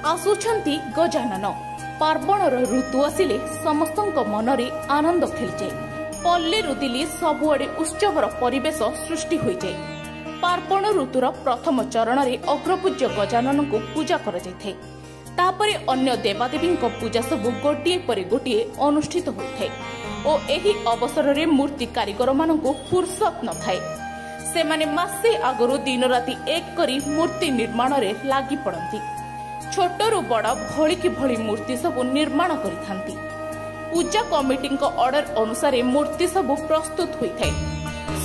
आसुछंती गजानन पार्वणर ऋतु आसिले समस्तक मनरे आनंद खेलिजाए। पल्ली रुदिली सबुआडे उत्सवर परिवेश सृष्टि हो जाए। पार्वण ऋतुर प्रथम चरण में अग्रपूज्य गजानन को पूजा करा जायथे। तापरे अन्य देवादेवी पूजा सबु गोटे पर गोटे अनुष्ठित होइथे और एही अवसर में मूर्ति कारीगर मानकु फुर्सत न थाए। सेमाने मासे आगरु दिन राति एक करी मूर्ति निर्माण रे लागी पड़ती। छोटरू बड़ भली की भली मूर्ति सबु निर्माण करिथांती। पूजा कमिटी ऑर्डर अनुसार मूर्ति सबु प्रस्तुत होइथाय।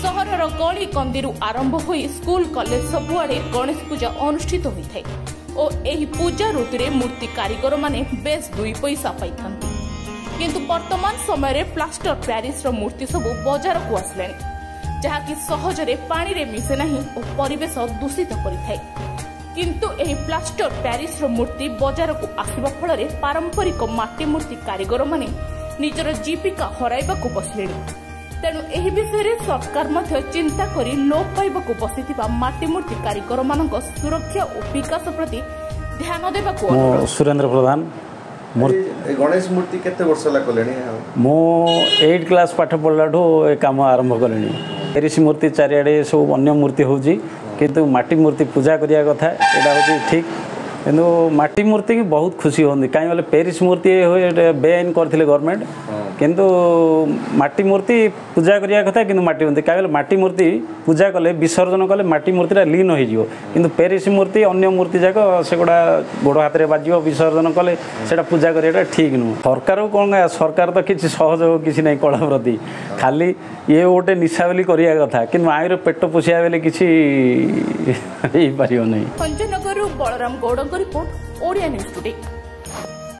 सहरर गली कंदीरु आरंभ होई स्कूल कॉलेज सबुआडे गणेश पूजा अनुष्ठित होइथाय और एही पूजा ऋतुरे मूर्ति कारीगर माने बेस दुई पैसा पाइथांती। किंतु वर्तमान समय रे प्लास्टर प्यारिस रो मूर्ति सबु बाजार को आसलेनी, जहाकी सहजरे पानी रे मिसे नाही और परिवेश दूषित करिथाय। किंतु एही प्लास्टर प्यारिस रो मूर्ति बाजार को आसिबा फल रे पारंपरिक माटी मूर्ति कारीगर माने निजर जीविका हराइबा को बसलेनी। तेणु एही विषय रे सरकार मध्य चिंता करी लोप पाइबा को बसिथिबा माटी मूर्ति कारीगर मानक सुरक्षा और विकास प्रति ध्यान देबा को सुरेंद्र प्रधान गणेश मूर्ति केते वर्ष ला कलेनी मो 8 क्लास पाठ पढलाठो ए काम आरंभ कलेनी। पेरिस मूर्ति चारियाडे सब अन्य मूर्ति होउची किंतु माटी मूर्ति पूजा करिया कथा एटा होची ठीक। किंतु माटी मूर्ति की बहुत खुशी होंदी काई बोले पेरिस मूर्ति बेआईन करथिले गवर्नमेंट किंतु माटी मूर्ति पूजा करिया कथा किंतु माटी मूर्ति काई बोले माटी मूर्ति पूजा कले विसर्जन कले माटी मूर्तिटा लीन हो जिवो किंतु पेरिस मूर्ति अन्य मूर्ति जाक सेगुडा गोड़ हाथ रे बाजियो विसर्जन कले सेटा पूजा करियाटा ठीक नु। सरकार कोन सरकार तो किछि सहयोग किछि नै कला प्रति खाली ये गोटे निशा बोली करिया कथा किंतु आइर पेट पोषिया बेले किछि हेई पारियो नै। Bhanjanagar Balaram Gaud report Odia News today.